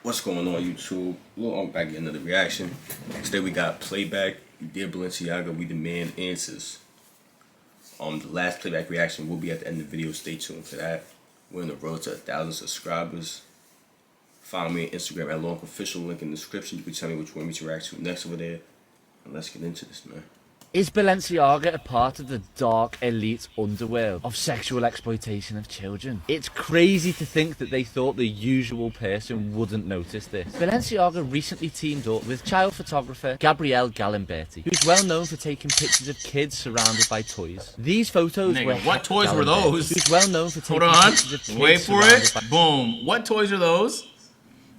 What's going on, YouTube? Well, I'm back at another reaction. Today we got Playback, Dear Balenciaga, we demand answers. The last Playback reaction will be at the end of the video. Stay tuned for that. We're on the road to 1,000 subscribers. Follow me on Instagram at LongOfficial, link in the description. You can tell me which one we should react to next over there. And let's get into this, man. Is Balenciaga a part of the dark elite underworld of sexual exploitation of children? It's crazy to think that they thought the usual person wouldn't notice this. Balenciaga recently teamed up with child photographer Gabrielle Galimberti, who's well known for taking pictures of kids surrounded by toys. These photos were... What toys were those? Who's well known for taking pictures of kids Wait for it. by... Boom. What toys are those?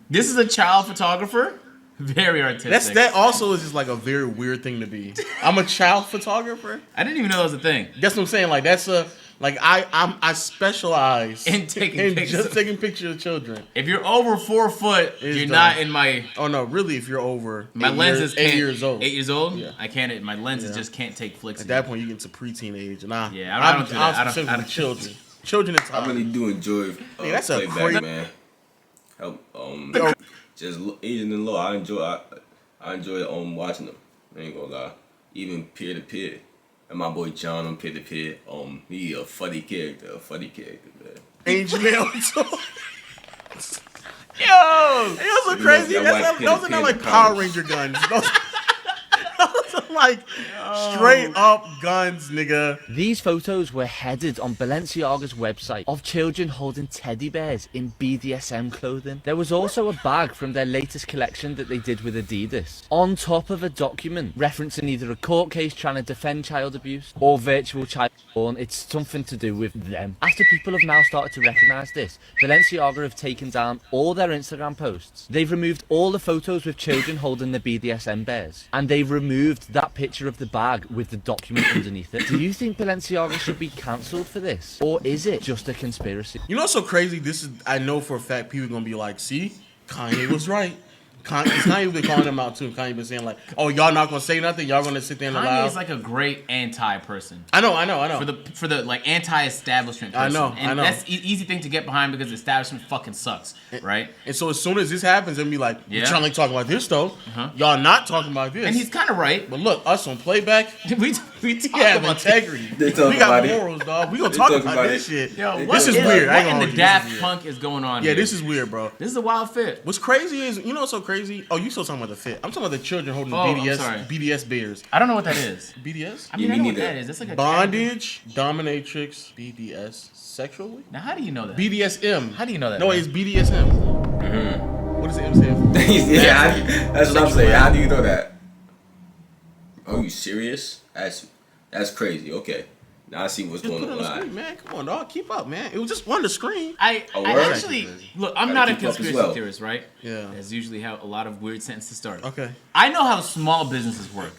This is a child photographer? Very artistic. That also is just like a very weird thing to be. I'm a child photographer. I didn't even know that was a thing. That's what I'm saying. Like that's a I specialize in taking pictures. Just taking pictures of children. If you're over 4 foot, you're not in my. Oh no, really? If you're over my lenses 8 years old. 8 years old? Yeah. I can't. My lenses just can't take flicks. At that point, you get to preteen age, and yeah, I don't do that. I don't children. Children is I really do enjoy that's a Playback, man. Help just Asian and low. I enjoy watching them. I ain't gonna lie. Even peer to peer. And my boy John on peer to peer. He a funny character, man. Angel Mail. Yo, it was so crazy. Those are not like Power Ranger guns. Those are like straight up guns, nigga. These photos were headed on Balenciaga's website of children holding teddy bears in BDSM clothing. There was also a bag from their latest collection that they did with Adidas, on top of a document referencing either a court case trying to defend child abuse or virtual child porn. It's something to do with them. After people have now started to recognise this, Balenciaga have taken down all their Instagram posts. They've removed all the photos with children holding the BDSM bears, and they've removed that picture of the bag with the document underneath it. Do you think Balenciaga should be cancelled for this, or is it just a conspiracy? You know what's so crazy? This is, I know for a fact people are gonna be like, see, Kanye was right. Kanye been calling them out too. Kanye been saying like, oh, y'all not gonna say nothing. Y'all gonna sit there and allow. Kanye is like a great anti-person. I know. For the like anti-establishment person. I know. That's easy thing to get behind because the establishment fucking sucks, right? And so as soon as this happens, they'll be like, you're trying to talk about this though. Y'all not talking about this. And he's kind of right. But look, us on Playback, we have integrity. We got morals, dog. We gonna talk about this shit. Yo, this is weird. What in the Daft Punk is going on? Yeah, this is weird, bro. This is a wild fit. What's crazy is, you know what's so crazy? Oh, you still talking about the fit. I'm talking about the children holding BDS bears. I don't know what that is. BDS? I mean, I know what that is. That's like a bondage, dominatrix, BDS, sexually? Now, how do you know that? BDSM. How do you know that? No, it's BDSM. What does the M stand for? That's what I'm saying. How do you know that? Oh, you serious? That's crazy. Okay. Now I see what's going on. Screen, man. Come on, dog. Keep up, man. It was just on the screen. I actually look. I'm not a conspiracy theorist, right? Yeah. That's usually how a lot of weird sentences start. Okay. I know how small businesses work,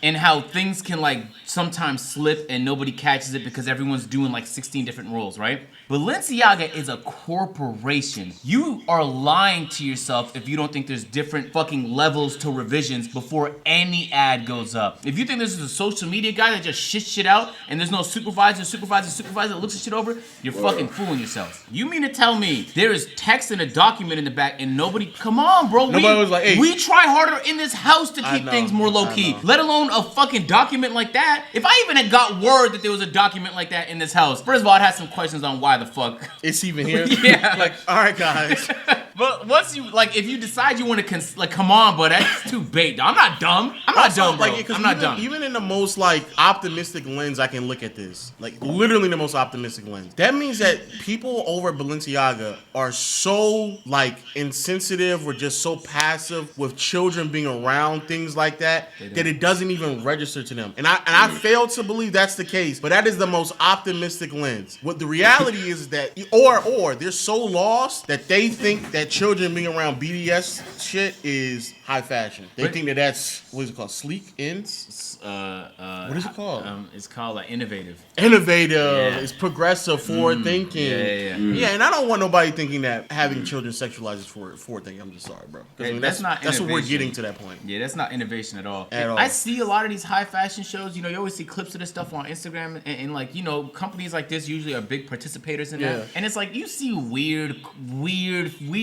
and how things can like sometimes slip and nobody catches it because everyone's doing like 16 different roles, right? Balenciaga is a corporation. You are lying to yourself if you don't think there's different fucking levels to revisions before any ad goes up. If you think this is a social media guy that just shit out and there's no supervisor that looks at shit over, you're fucking fooling yourself. You mean to tell me there is text and a document in the back and nobody, come on, bro. Nobody was like, hey. We try harder in this house to keep things more low key, let alone a fucking document like that. If I even had got word that there was a document like that in this house, first of all, I'd have some questions on why the fuck it's even here. Yeah. Like, all right, guys. But once you, like, if you decide you want to, like, come on, bro, that's too bait. I'm not dumb. I'm not dumb, bro. I'm not dumb. Even in the most, like, optimistic lens, I can look at this. Like, literally the most optimistic lens. That means that people over at Balenciaga are so, like, insensitive or just so passive with children being around things like that, that it doesn't even register to them. And I fail to believe that's the case, but that is the most optimistic lens. What the reality is that, or they're so lost that they think that children being around BDS shit is high fashion. They think that that's, what is it called? Sleek ins? What is it called? It's called like innovative. Innovative. Yeah. It's progressive, forward thinking. Yeah, and I don't want nobody thinking that having children sexualized is forward thinking. I'm just sorry, bro. I mean, that's what we're getting to that point. Yeah, that's not innovation at all. I see a lot of these high fashion shows. You know, you always see clips of this stuff on Instagram, and like, you know, companies like this usually are big participators in that. And it's like you see weird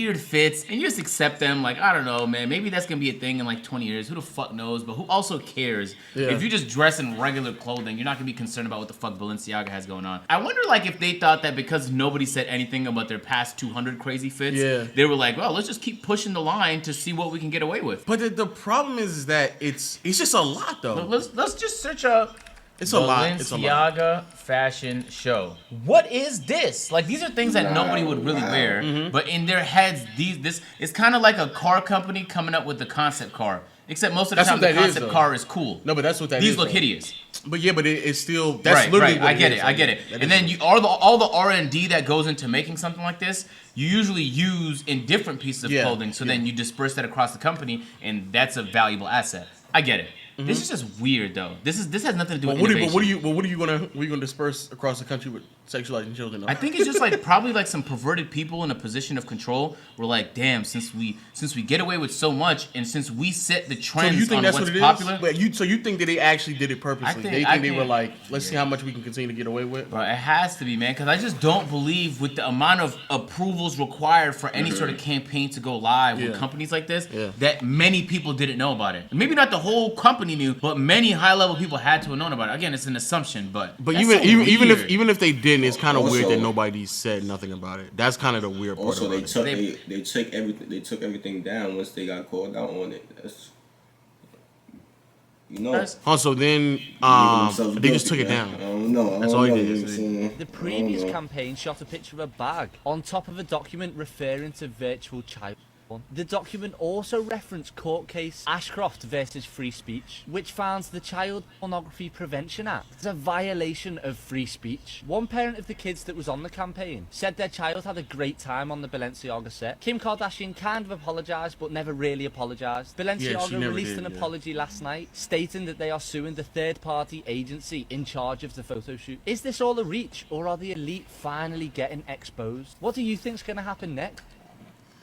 weird fits, and you just accept them. Like, I don't know, man. Maybe that's gonna be a thing in like 20 years. Who the fuck knows? But who also cares? Yeah. If you just dress in regular clothing, you're not gonna be concerned about what the fuck Balenciaga has going on. I wonder, like, if they thought that because nobody said anything about their past 200 crazy fits, they were like, well, let's just keep pushing the line to see what we can get away with. But the problem is that it's just a lot though. Let's just search up. It's a lot. It's a lot. Balenciaga fashion show. What is this? Like, these are things that nobody would really wear, but in their heads, this is kind of like a car company coming up with the concept car. Except most of the time, the concept car is cool. No, but that's what that is. These look hideous. But yeah, but it's still that's literally right. What I get it. And then all the R&D that goes into making something like this, you usually use in different pieces of clothing. So then you disperse that across the company, and that's a valuable asset. I get it. This is just weird, though. This has nothing to do with innovation. What are you gonna disperse across the country with sexualizing children? Though? I think it's just like probably like some perverted people in a position of control. We're like, damn, since we get away with so much, and since we set the trends so you think on that's what's what it popular. Is? So you think that they actually did it purposely? They were like, let's see how much we can continue to get away with. Bro, it has to be, man, because I just don't believe with the amount of approvals required for any sort of campaign to go live with companies like this, that many people didn't know about it. Maybe not the whole company knew, but many high-level people had to have known about it. Again, it's an assumption, but even if they didn't, it's kind of weird that nobody said nothing about it. That's kind of the weird part. Also, they took everything. They took everything down once they got called out on it. That's, Also, then they just took it down. I don't know. That's all he did. The previous campaign shot a picture of a bag on top of a document referring to virtual child. The document also referenced court case Ashcroft versus Free Speech, which founds the Child Pornography Prevention Act as a violation of free speech. One parent of the kids that was on the campaign said their child had a great time on the Balenciaga set. Kim Kardashian kind of apologised, but never really apologised. Balenciaga released an apology last night, stating that they are suing the third-party agency in charge of the photo shoot. Is this all a reach, or are the elite finally getting exposed? What do you think's going to happen next?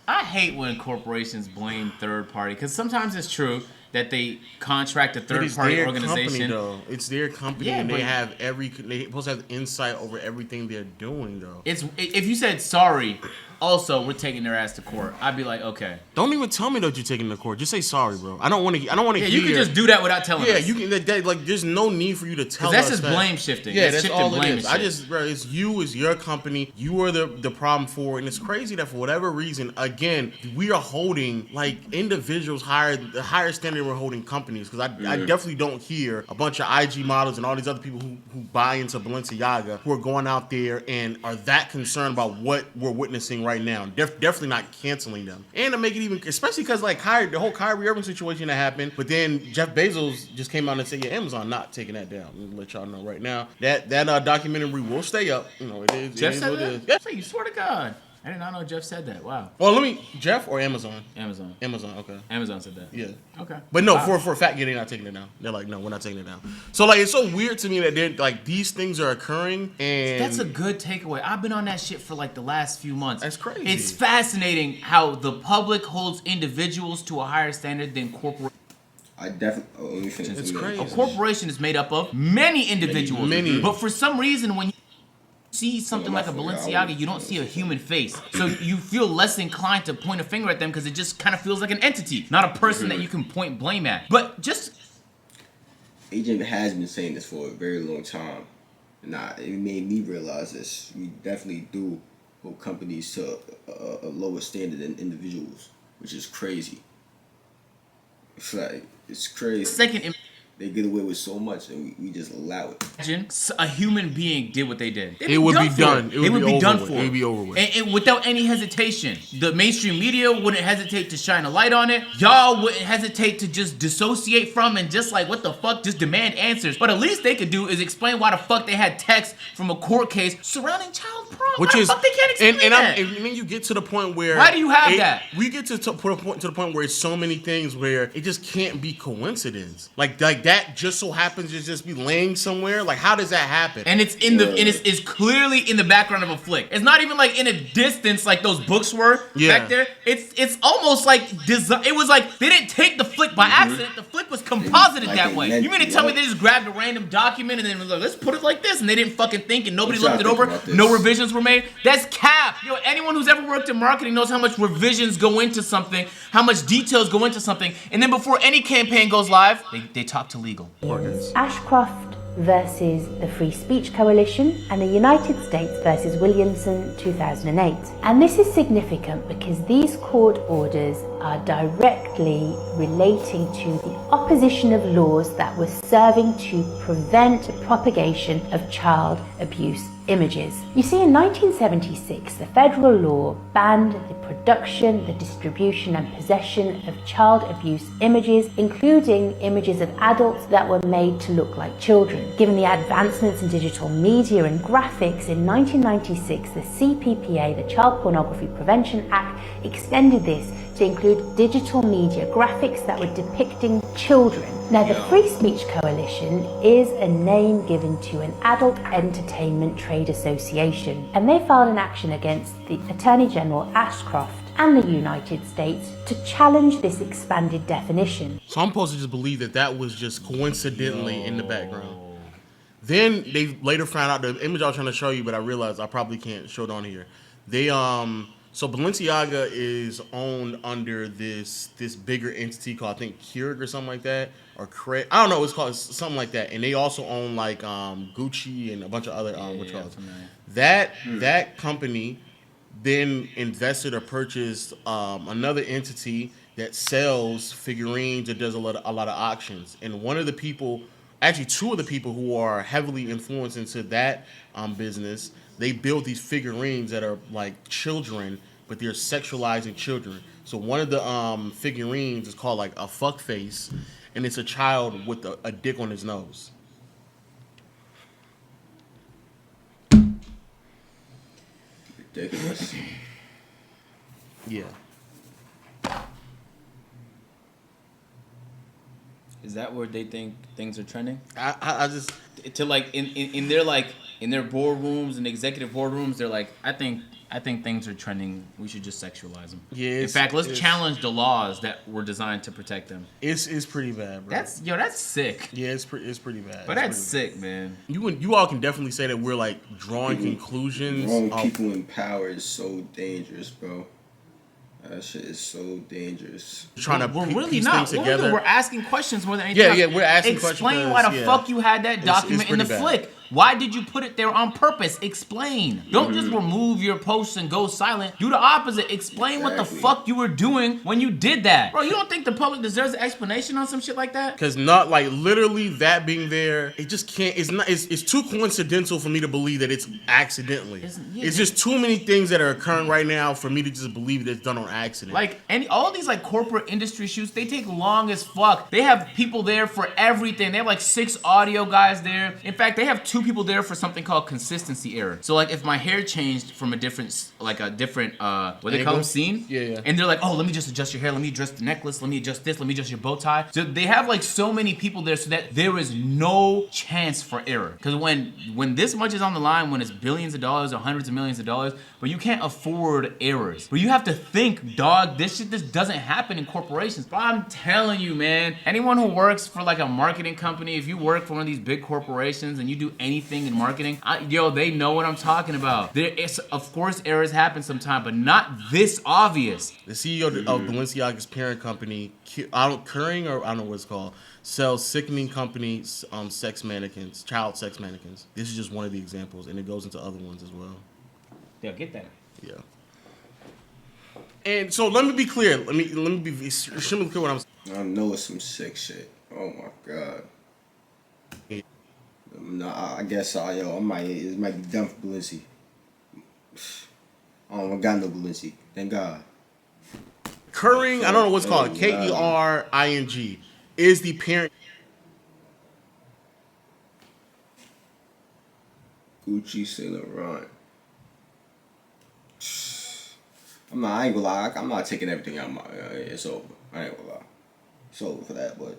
I hate when corporations blame third party, because sometimes it's true that they contract a third party organization. It's their company, and they're supposed to have insight over everything they're doing, though. If you said sorry, also we're taking their ass to court, I'd be like, okay. Don't even tell me that you're taking them to court. Just say sorry, bro. I don't want to. Yeah, you can just do that without telling us. Yeah, you can. Like, there's no need for you to tell us. That's just blame shifting. Yeah, that's all it is. Bro, it's you, it's your company. You are the problem for it, and it's crazy that for whatever reason, again, we are holding like individuals higher standard we're holding companies, because I definitely don't hear a bunch of IG models and all these other people who buy into Balenciaga who are going out there and are that concerned about what we're witnessing right now. Definitely not canceling them. And to make it even, especially because like the whole Kyrie Irving situation that happened, but then Jeff Bezos just came out and said, yeah, Amazon not taking that down. I'm gonna let y'all know right now that documentary will stay up. You know, it is. Jeff it is said what that? it is. Yeah, you swear to God. I did not know Jeff said that. Wow. Well, Jeff or Amazon? Amazon. Okay. Amazon said that. Yeah. Okay. But no, for a fact, they're not taking it down. They're like, no, we're not taking it down. So like, it's so weird to me that they're like, these things are occurring, and that's a good takeaway. I've been on that shit for like the last few months. That's crazy. It's fascinating how the public holds individuals to a higher standard than corporate. I definitely. It's crazy. A corporation is made up of many individuals. Many. But for some reason, when you see something like a Balenciaga, you don't see a human face. So you feel less inclined to point a finger at them because it just kind of feels like an entity, not a person that you can point blame at. But just... Agent has been saying this for a very long time. It made me realize this. We definitely do hold companies to a lower standard than individuals, which is crazy. It's crazy. Second, they get away with so much, and we just allow it. Imagine a human being did what they did. It would be done. It would be done for. It would be over with. And without any hesitation. The mainstream media wouldn't hesitate to shine a light on it. Y'all wouldn't hesitate to just dissociate from and just like, what the fuck, just demand answers. But at least they could do is explain why the fuck they had text from a court case surrounding child porn. Why the fuck they can't explain that? And then you get to the point where... Why do you have that? We get to the point where it's so many things where it just can't be coincidence. Like that just so happens to just be laying somewhere? Like, how does that happen? And it's in the and it's clearly in the background of a flick. It's not even like in a distance like those books were back there. It's almost like it was like they didn't take the flick by accident. The flick was composited that way. You mean to tell me they just grabbed a random document and then was like, let's put it like this, and they didn't fucking think and nobody looked it over. No revisions were made. That's cap. Yo, anyone who's ever worked in marketing knows how much revisions go into something, how much details go into something, and then before any campaign goes live, they talk to legal. Ashcroft versus the Free Speech Coalition and the United States versus Williamson 2008. And this is significant because these court orders are directly relating to the opposition of laws that were serving to prevent the propagation of child abuse images. You see, in 1976, the federal law banned the production, the distribution and possession of child abuse images, including images of adults that were made to look like children. Given the advancements in digital media and graphics, in 1996, the CPPA, the Child Pornography Prevention Act, extended this to include digital media graphics that were depicting children. Now, the Free Speech Coalition is a name given to an adult entertainment trade association, and they filed an action against the Attorney General Ashcroft and the United States to challenge this expanded definition. So I'm supposed to just believe that that was just coincidentally in the background. Then they later found out the image I was trying to show you, but I realized I probably can't show it on here. They So Balenciaga is owned under this bigger entity called, I think, Keurig or something like that, or Craig. I don't know. It's called something like that. And they also own like Gucci and a bunch of other that company then invested or purchased another entity that sells figurines and does a lot of auctions. And one of the people, actually two of the people who are heavily influenced into that business, they build these figurines that are like children, but they're sexualizing children. So one of the figurines is called like a fuck face, and it's a child with a dick on his nose. Ridiculous. Yeah. Is that where they think things are trending? I just To like in their boardrooms and executive boardrooms, they're like, I think things are trending. We should just sexualize them. Yeah. In fact, let's challenge the laws that were designed to protect them. It's pretty bad, bro. That's sick. Yeah, it's pretty bad. But that's sick, man. You all can definitely say that we're like drawing conclusions. Wrong people in power is so dangerous, bro. That shit is so dangerous. Trying to we're really piece not. things together. We're asking questions more than anything else. Yeah, we're asking questions. questions. Explain why the fuck you had that document in the flick. Why did you put it there on purpose? Explain. Don't just remove your posts and go silent. Do the opposite. Explain what the fuck you were doing when you did that. Bro, you don't think the public deserves an explanation on some shit like that? Because not like literally that being there, it just can't. It's too coincidental for me to believe that it's accidentally. It's just too many things that are occurring right now for me to just believe that it's done on accident. Like all these like corporate industry shoots, they take long as fuck. They have people there for everything. They have like 6 audio guys there. In fact, they have 2 people there for something called consistency error. So like if my hair changed from a different what they call them, scene. Yeah. And they're like, oh, let me just adjust your hair. Let me adjust the necklace. Let me adjust this. Let me adjust your bow tie. So they have like so many people there so that there is no chance for error. Because when this much is on the line, when it's billions of dollars or hundreds of millions of dollars, but you can't afford errors. But you have to think, dog, this doesn't happen in corporations. But I'm telling you, man, anyone who works for like a marketing company, if you work for one of these big corporations and you do anything in marketing, they know what I'm talking about. Of course, errors happen sometimes, but not this obvious. The CEO of Balenciaga's parent company, Keurig, or I don't know what it's called, sells sickening companies sex mannequins, child sex mannequins. This is just one of the examples, and it goes into other ones as well. Yeah, get that. Yeah. And so let me be clear. Let me be extremely clear what I'm saying. I know it's some sick shit. Oh my god. Nah, I guess it might be done for Balenci. I don't got no Balenci. Thank God. Keurig, I don't know what's called. Keuring is the parent. Gucci, Saint Laurent. I ain't gonna lie. I'm not taking everything out of my. It's over. I ain't gonna lie. It's over for that, but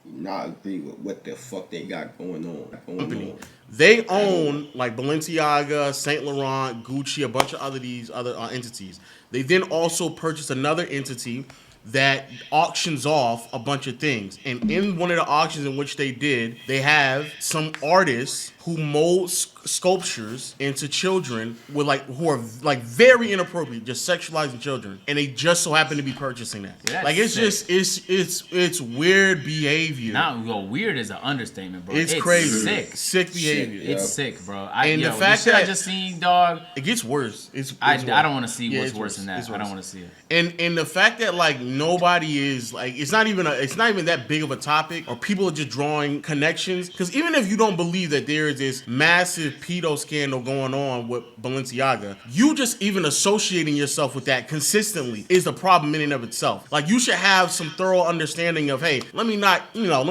not agree with what the fuck they got going on. Company. They own like Balenciaga, Saint Laurent, Gucci, a bunch of these other entities. They then also purchased another entity that auctions off a bunch of things. And in one of the auctions in which they did, they have some artists who mold sculptures into children with who are very inappropriate, just sexualizing children, and they just so happen to be purchasing that. Yeah, it's sick. it's weird behavior. Weird is an understatement, bro. It's crazy. Sick Behavior. It's sick, bro. The fact that I that just seen, dog, it gets worse. I don't want to see what's worse than that. It's I don't worse. want to see it. And the fact that nobody is it's not even that big of a topic, or people are just drawing connections. Because even if you don't believe that there is this massive pedo scandal going on with Balenciaga, you just even associating yourself with that consistently is a problem in and of itself. Like, you should have some thorough understanding of, hey, let me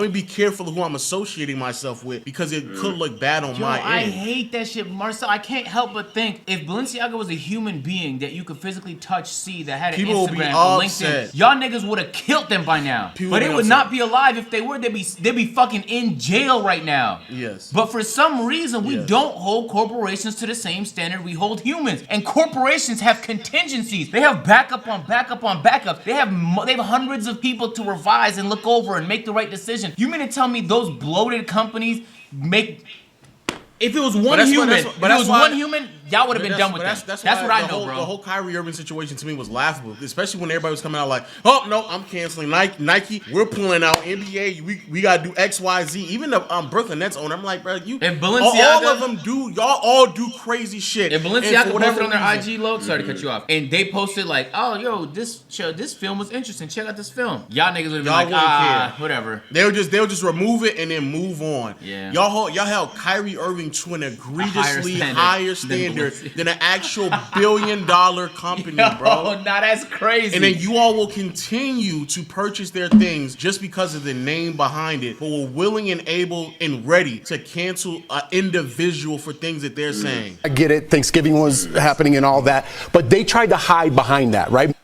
be careful of who I'm associating myself with, because it could look bad on my I end. hate that shit, Marcel. I can't help but think if Balenciaga was a human being that you could physically touch, see, that had an People would be Instagram, a upset. LinkedIn, y'all niggas would have killed them by now. People But would it be would upset. not be alive if they were. They'd be fucking in jail right now. Yes. But for some reason, we Yes. don't hold corporations to the same standard we hold humans. And corporations have contingencies. They have backup on backup on backup. They have hundreds of people to revise and look over and make the right decision. You mean to tell me those bloated companies make? If it was one human, y'all would have been done with that. That's what I know, bro. The whole Kyrie Irving situation to me was laughable, especially when everybody was coming out like, "Oh no, I'm canceling Nike. We're pulling out NBA. We gotta do X, Y, Z." Even the Brooklyn Nets owner, I'm like, bro, If Balenciaga, all of them do. Y'all all do crazy shit. If Balenciaga posted on their reason, IG load, sorry to cut you off, and they posted like, "Oh, yo, this film was interesting. Check out this film." Y'all niggas would have been like, whatever. They'll just remove it and then move on. Yeah. Y'all held Kyrie Irving to an egregiously higher higher standard standard than an actual billion-dollar company, bro. Oh, nah, that's crazy. And then you all will continue to purchase their things just because of the name behind it, but we're willing and able and ready to cancel an individual for things that they're saying. I get it. Thanksgiving was happening and all that, but they tried to hide behind that, right?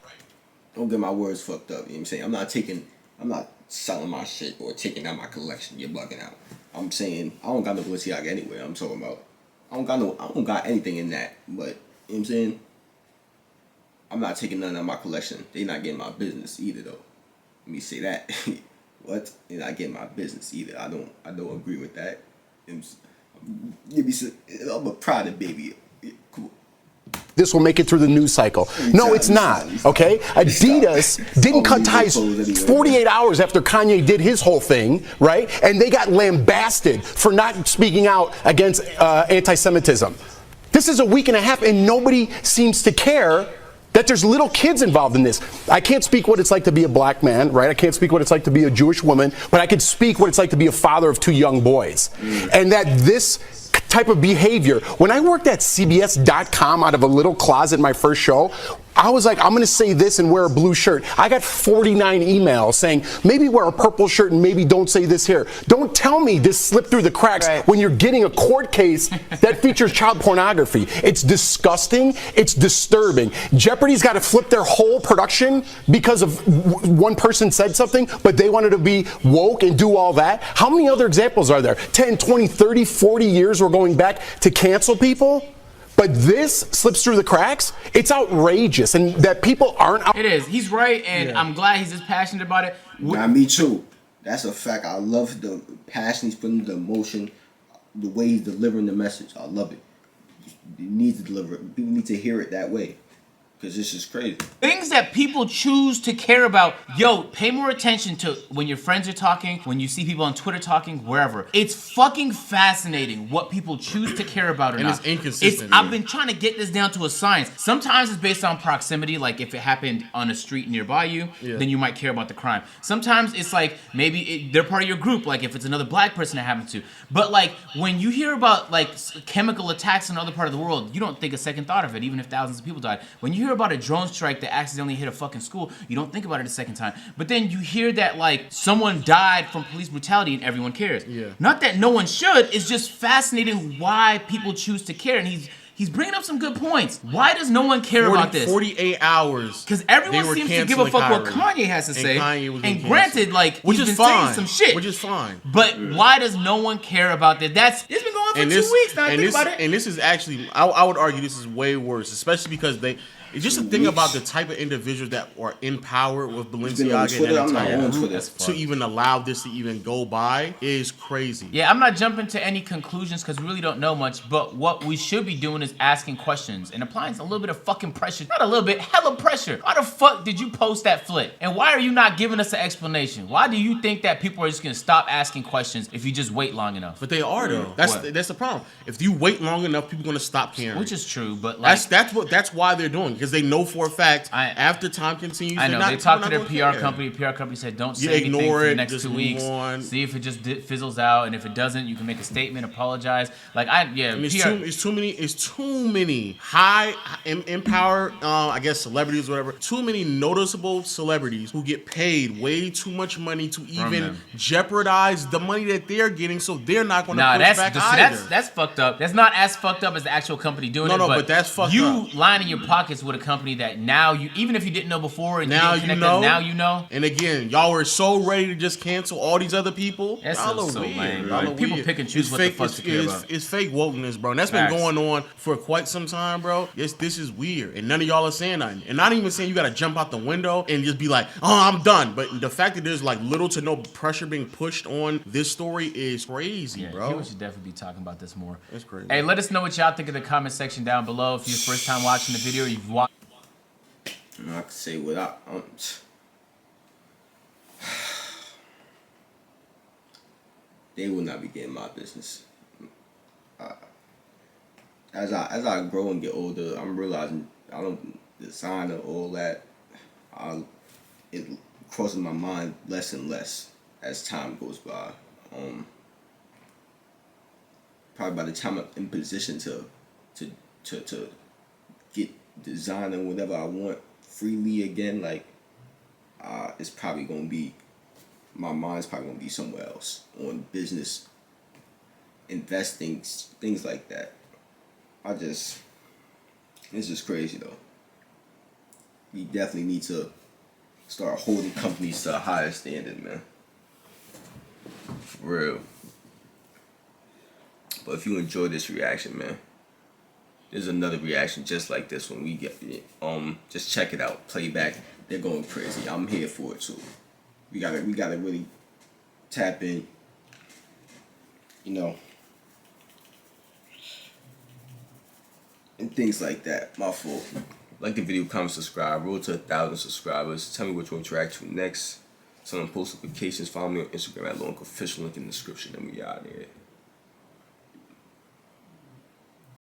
Don't get my words fucked up. You know what I'm saying? I'm not selling my shit or taking out my collection. You're bugging out. I'm saying I don't got no Balenciaga anywhere. I'm talking about I don't got anything in that. But you know what I'm saying? I'm not taking none out of my collection. They not getting my business either though. Let me say that. What? They're not getting my business either. I don't agree with that. I'm a product baby. Cool. This will make it through the news cycle. No, it's not, okay? Adidas didn't cut ties 48 hours after Kanye did his whole thing, right? And they got lambasted for not speaking out against anti-Semitism. This is a week and a half and nobody seems to care that there's little kids involved in this. I can't speak what it's like to be a black man, right? I can't speak what it's like to be a Jewish woman, but I can speak what it's like to be a father of two young boys. And that this type of behavior, when I worked at CBS.com out of a little closet my first show, I was like, I'm going to say this and wear a blue shirt. I got 49 emails saying, maybe wear a purple shirt and maybe don't say this here. Don't tell me this slipped through the cracks when you're getting a court case that features child pornography. It's disgusting. It's disturbing. Jeopardy's got to flip their whole production because of one person said something, but they wanted to be woke and do all that. How many other examples are there? 10, 20, 30, 40 years we're going back to cancel people? But this slips through the cracks. It's outrageous, and that people aren't. It is. He's right, and I'm glad he's as passionate about it. Nah, me too. That's a fact. I love the passion he's putting, the emotion, the way he's delivering the message. I love it. You need to deliver it. People need to hear it that way. Because this is crazy. Things that people choose to care about. Yo, pay more attention to when your friends are talking, when you see people on Twitter talking, wherever. It's fucking fascinating what people choose to care about or And not. it's inconsistent. I've been trying to get this down to a science. Sometimes it's based on proximity, like if it happened on a street nearby you, then you might care about the crime. Sometimes it's like maybe they're part of your group, like if it's another black person that happened to. But like when you hear about like chemical attacks in another part of the world, you don't think a second thought of it, even if thousands of people died. When you hear about a drone strike that accidentally hit a fucking school, you don't think about it a second time. But then you hear that like someone died from police brutality and everyone cares. Yeah. Not that no one should, it's just fascinating why people choose to care. And he's bringing up some good points. Why does no one care about this? 48 hours. Because everyone seems to give a fuck what Kanye has to say. And granted, like, which he's is been fine. saying some shit. Which is fine. But why does no one care about that? It's been going for 2 weeks now. Think about it. And this is actually, I would argue this is way worse, especially because it's just the thing about the type of individuals that are in power with Balenciaga and that entire group to even allow this to even go by is crazy. Yeah, I'm not jumping to any conclusions because we really don't know much, but what we should be doing is asking questions and applying a little bit of fucking pressure. Not a little bit, hella pressure. Why the fuck did you post that flip? And why are you not giving us an explanation? Why do you think that people are just gonna stop asking questions if you just wait long enough? But they are though. That's the problem. If you wait long enough, people are gonna stop caring. Which is true, but like that's why they're doing, because they know for a fact after time continues. I know they talked to their PR company. PR company said don't say anything for the next 2 weeks. See if it just fizzles out, and if it doesn't, you can make a statement, apologize. Like it's too many high in power, I guess celebrities, whatever. Too many noticeable celebrities who get paid way too much money to even jeopardize the money that they're getting, so they're not going to push back either. That's fucked up. That's not as fucked up as the actual company doing it. No, but that's fucked up. You lining your pockets with a company that now you, even if you didn't know before, and now you know. Now you know. And again, y'all were so ready to just cancel all these other people. That's so lame, bro. People pick and choose what the fuck to care about. It's fake wokeness, bro. And that's been going on for quite some time, bro. This is weird. And none of y'all are saying nothing. And not even saying you gotta jump out the window and just be like, oh, I'm done. But the fact that there's like little to no pressure being pushed on this story is crazy, bro. People should definitely be talking about this more. That's crazy. Hey, let us know what y'all think in the comment section down below. If you're the first time watching the video, you've watched. I can say without they will not be getting my business. As I grow and get older, I'm realizing I don't design or all that. It crosses my mind less and less as time goes by. Probably by the time I'm in position to get designing whatever I want freely again, like it's probably gonna be, my mind's probably gonna be somewhere else on business, investing, things like that. It's just crazy though. We definitely need to start holding companies to a higher standard, man. For real. But if you enjoy this reaction, man, there's another reaction just like this one. We get just check it out. Playback. They're going crazy. I'm here for it too. We gotta really tap in. You know. And things like that. My fault. Like the video, comment, subscribe. Road to 1,000 subscribers. Tell me which one to react to next. Turn on post notifications. Follow me on Instagram at LoNkOfficial. Link in the description. And we out here.